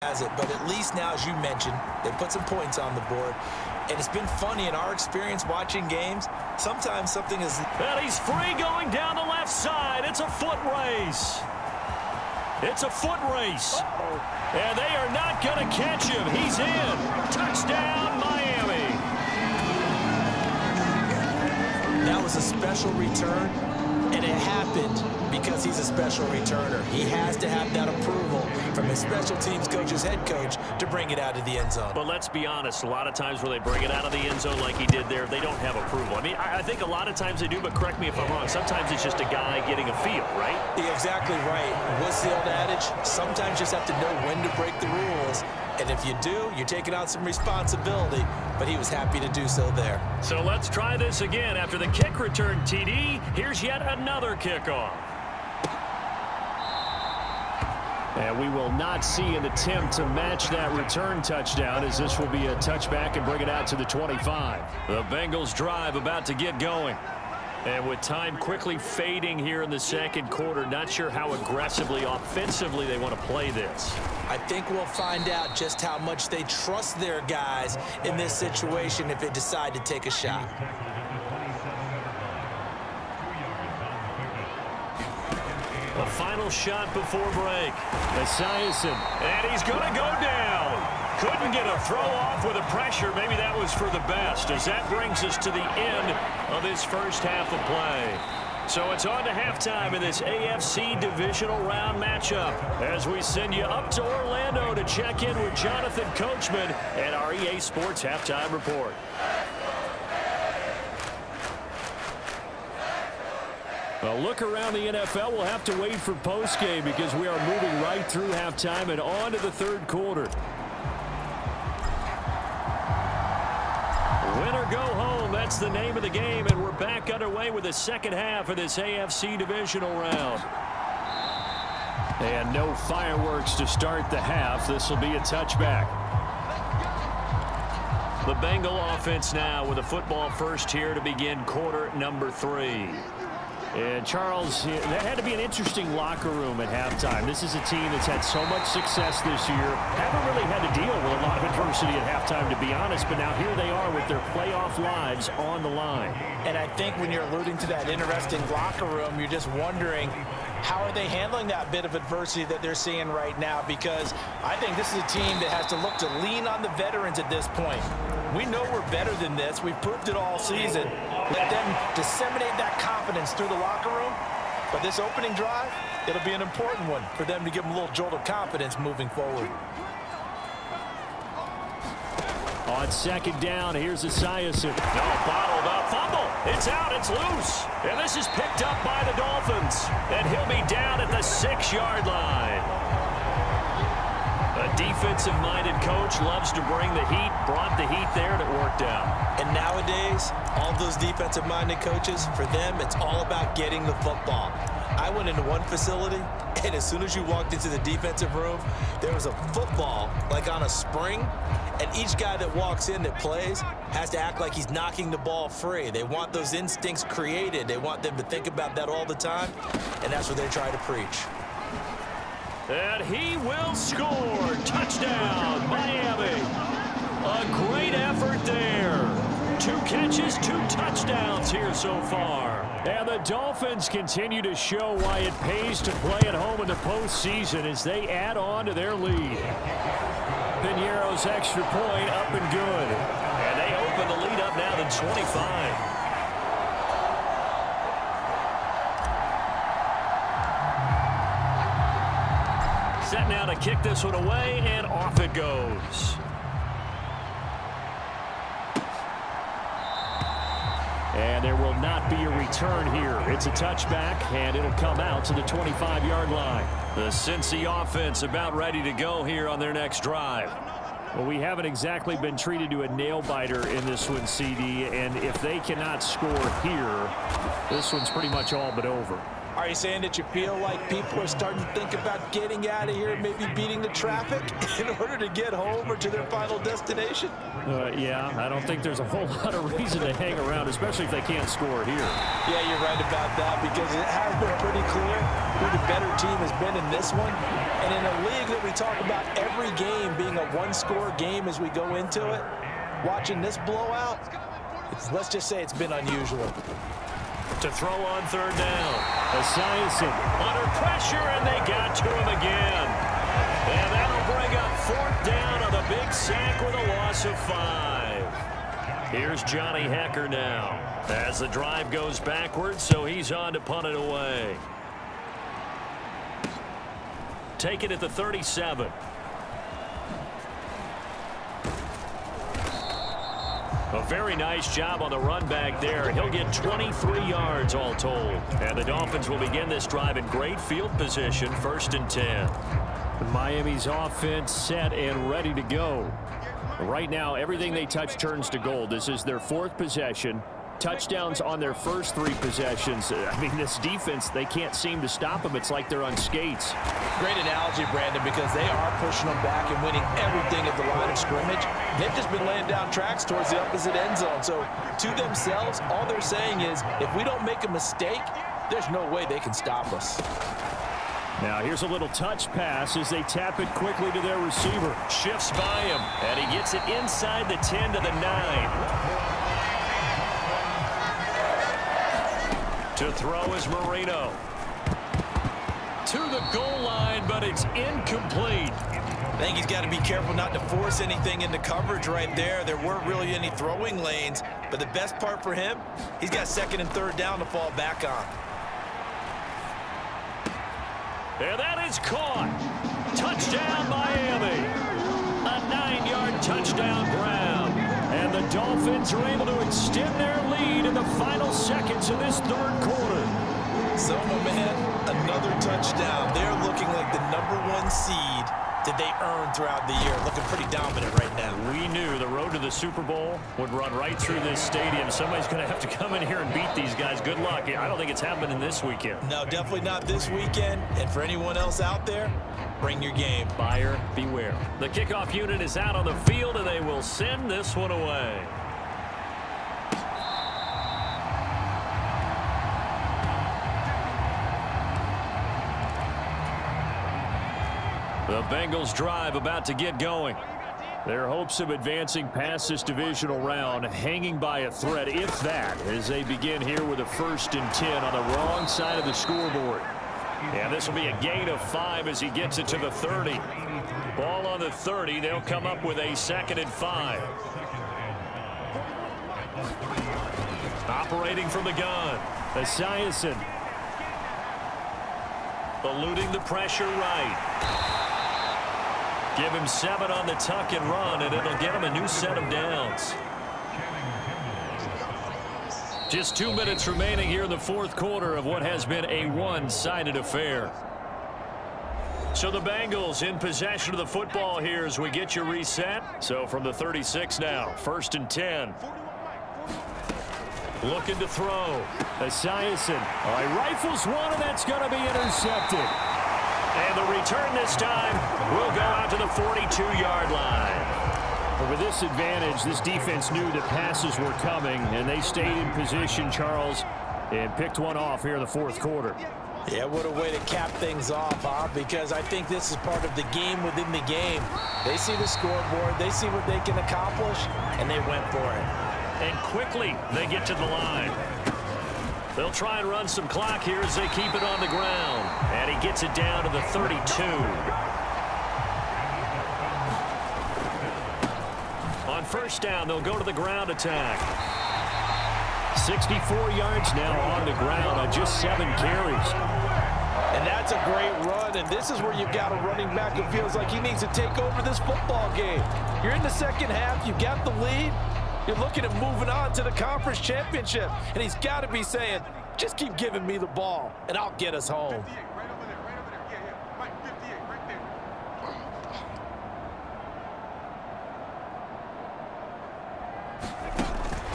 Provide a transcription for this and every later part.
has it, but at least now, as you mentioned, they put some points on the board. And it's been funny in our experience watching games. Sometimes something is... And he's free going down the left side. It's a foot race. It's a foot race. And they are not going to catch him. He's in. Touchdown, Miami. That was a special return, and it happened because he's a special returner. He has to have that approval from his special teams coach's head coach to bring it out of the end zone. But let's be honest, a lot of times where they bring it out of the end zone like he did there, they don't have approval. I mean, I think a lot of times they do, but correct me if I'm wrong. Sometimes it's just a guy getting a feel, right? You're exactly right. What's the old adage? Sometimes you just have to know when to break the rules. And if you do, you're taking on some responsibility. But he was happy to do so there. So let's try this again. After the kick return TD, here's yet another kickoff. And we will not see an attempt to match that return touchdown, as this will be a touchback and bring it out to the 25. The Bengals drive about to get going. And with time quickly fading here in the second quarter, not sure how aggressively, offensively they want to play this. I think we'll find out just how much they trust their guys in this situation if they decide to take a shot. The final shot before break. Esiason. And he's going to go down. Couldn't get a throw off with the pressure. Maybe that was for the best, as that brings us to the end of this first half of play. So it's on to halftime in this AFC divisional round matchup as we send you up to Orlando to check in with Jonathan Coachman and our EA Sports Halftime Report. A look around the NFL. We'll have to wait for postgame because we are moving right through halftime and on to the third quarter. Win or go home, that's the name of the game, and we're back underway with the second half of this AFC divisional round. And no fireworks to start the half. This will be a touchback. The Bengal offense now with a football first here to begin quarter number 3. And, Charles, that had to be an interesting locker room at halftime. This is a team that's had so much success this year. Haven't really had to deal with a lot of adversity at halftime, to be honest. But now here they are with their playoff lives on the line. And I think when you're alluding to that interesting locker room, you're just wondering, how are they handling that bit of adversity that they're seeing right now? Because I think this is a team that has to look to lean on the veterans at this point. We know we're better than this. We've proved it all season. Let them disseminate that confidence through the locker room. But this opening drive, it'll be an important one for them to give them a little jolt of confidence moving forward. On second down, here's Esiason. No, bottled up, fumble. It's out, it's loose. And this is picked up by the Dolphins. And he'll be down at the 6-yard line. A defensive-minded coach loves to bring the heat, brought the heat there, and it worked out. And nowadays, all those defensive-minded coaches, for them, it's all about getting the football. I went into one facility, and as soon as you walked into the defensive room, there was a football, like on a spring, and each guy that walks in that plays has to act like he's knocking the ball free. They want those instincts created. They want them to think about that all the time, and that's what they try to preach. And he will score. Touchdown, Miami. A great effort there. 2 catches, 2 touchdowns here so far. And the Dolphins continue to show why it pays to play at home in the postseason as they add on to their lead. Piñeiro's extra point up and good. And they open the lead up now to 25. Set now to kick this one away, and off it goes. And there will not be a return here. It's a touchback, and it'll come out to the 25-yard line. The Cincy offense about ready to go here on their next drive. Well, we haven't exactly been treated to a nail-biter in this one, CD, and if they cannot score here, this one's pretty much all but over. Are you saying that you feel like people are starting to think about getting out of here, maybe beating the traffic in order to get home or to their final destination? Yeah, I don't think there's a whole lot of reason to hang around, especially if they can't score here. Yeah, you're right about that, because it has been pretty clear who the better team has been in this one. And in a league that we talk about every game being a one-score game as we go into it, watching this blowout, let's just say it's been unusual. To throw on third down. Esiason under pressure, and they got to him again. And that'll bring up fourth down on the big sack with a loss of 5. Here's Johnny Hecker now as the drive goes backwards, so he's on to punt it away. Take it at the 37. A very nice job on the run back there. He'll get 23 yards all told. And the Dolphins will begin this drive in great field position, 1st and 10. Miami's offense set and ready to go. Right now, everything they touch turns to gold. This is their 4th possession. Touchdowns on their first 3 possessions. I mean, this defense, they can't seem to stop them. It's like they're on skates. Great analogy, Brandon, because they are pushing them back and winning everything at the line of scrimmage. They've just been laying down tracks towards the opposite end zone. So to themselves, all they're saying is, if we don't make a mistake, there's no way they can stop us. Now here's a little touch pass as they tap it quickly to their receiver. Shifts by him, and he gets it inside the 10 to the 9. To throw is Marino. To the goal line, but it's incomplete. I think he's got to be careful not to force anything into coverage right there. There weren't really any throwing lanes, but the best part for him, he's got 2nd and 3rd down to fall back on. And that is caught. Touchdown, Miami. A 9-yard touchdown grab. And the Dolphins are able to extend their lead in the final seconds of this 3rd quarter. So, my man, another touchdown. They're looking like the #1 seed that they earned throughout the year. Looking pretty dominant right now. We knew the road to the Super Bowl would run right through this stadium. Somebody's going to have to come in here and beat these guys. Good luck. I don't think it's happening this weekend. No, definitely not this weekend. And for anyone else out there, bring your game. Buyer beware. The kickoff unit is out on the field, and they will send this one away. The Bengals drive about to get going. Their hopes of advancing past this divisional round hanging by a thread, if that, as they begin here with a 1st and 10 on the wrong side of the scoreboard. And this will be a gain of 5 as he gets it to the 30. Ball on the 30. They'll come up with a 2nd and 5. Operating from the gun. Esiason. Eluding the pressure right. Give him 7 on the tuck and run, and it'll get him a new set of downs. Just 2 minutes remaining here in the 4th quarter of what has been a one-sided affair. So the Bengals in possession of the football here as we get you reset. So from the 36 now, 1st and 10. Looking to throw. Esiason. He rifles one, and that's going to be intercepted. And the return this time will go out to the 42-yard line. But with this advantage, this defense knew that passes were coming, and they stayed in position, Charles, and picked one off here in the 4th quarter. Yeah, what a way to cap things off, huh? Because I think this is part of the game within the game. They see the scoreboard, they see what they can accomplish, and they went for it. And quickly, they get to the line. They'll try and run some clock here as they keep it on the ground. And he gets it down to the 32. On 1st down, they'll go to the ground attack. 64 yards now on the ground on just 7 carries. And that's a great run, and this is where you've got a running back who feels like he needs to take over this football game. You're in the 2nd half, you've got the lead. You're looking at moving on to the conference championship, and he's got to be saying, just keep giving me the ball, and I'll get us home.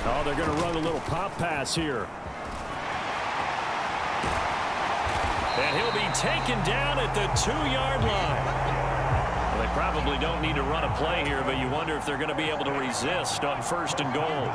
Oh, they're going to run a little pop pass here. And he'll be taken down at the 2-yard line. Well, they probably don't need to run a play here, but you wonder if they're going to be able to resist on 1st and goal.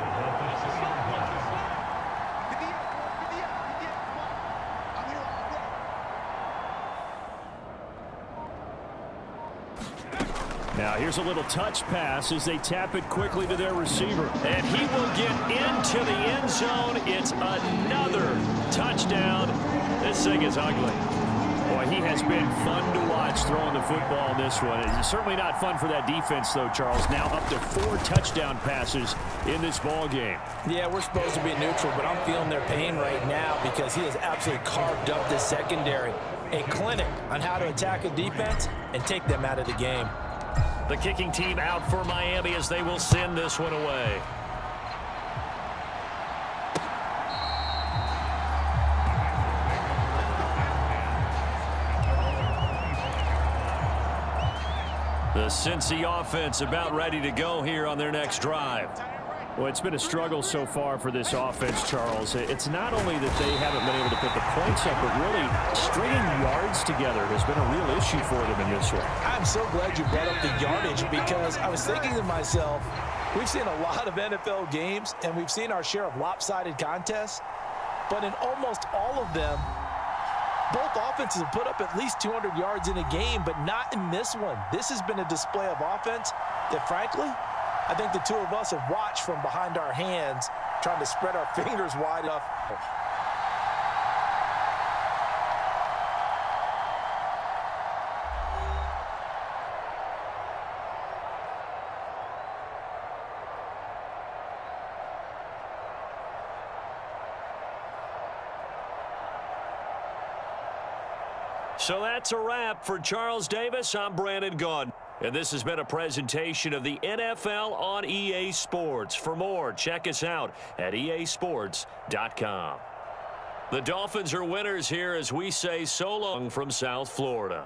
Now here's a little touch pass as they tap it quickly to their receiver. And he will get into the end zone. It's another touchdown. This thing is ugly. Boy, he has been fun to watch throwing the football in this one. It's certainly not fun for that defense, though, Charles. Now up to 4 touchdown passes in this ball game. Yeah, we're supposed to be neutral, but I'm feeling their pain right now because he has absolutely carved up this secondary. A clinic on how to attack a defense and take them out of the game. The kicking team out for Miami as they will send this one away. The Cincy offense about ready to go here on their next drive. Well, it's been a struggle so far for this offense, Charles. It's not only that they haven't been able to put the points up, but really stringing yards together has been a real issue for them in this one. I'm so glad you brought up the yardage because I was thinking to myself, we've seen a lot of NFL games and we've seen our share of lopsided contests, but in almost all of them, both offenses have put up at least 200 yards in a game, but not in this one. This has been a display of offense that, frankly, I think the two of us have watched from behind our hands, trying to spread our fingers wide enough. So that's a wrap for Charles Davis. I'm Brandon Gaudin. And this has been a presentation of the NFL on EA Sports. For more, check us out at easports.com. The Dolphins are winners here as we say so long from South Florida.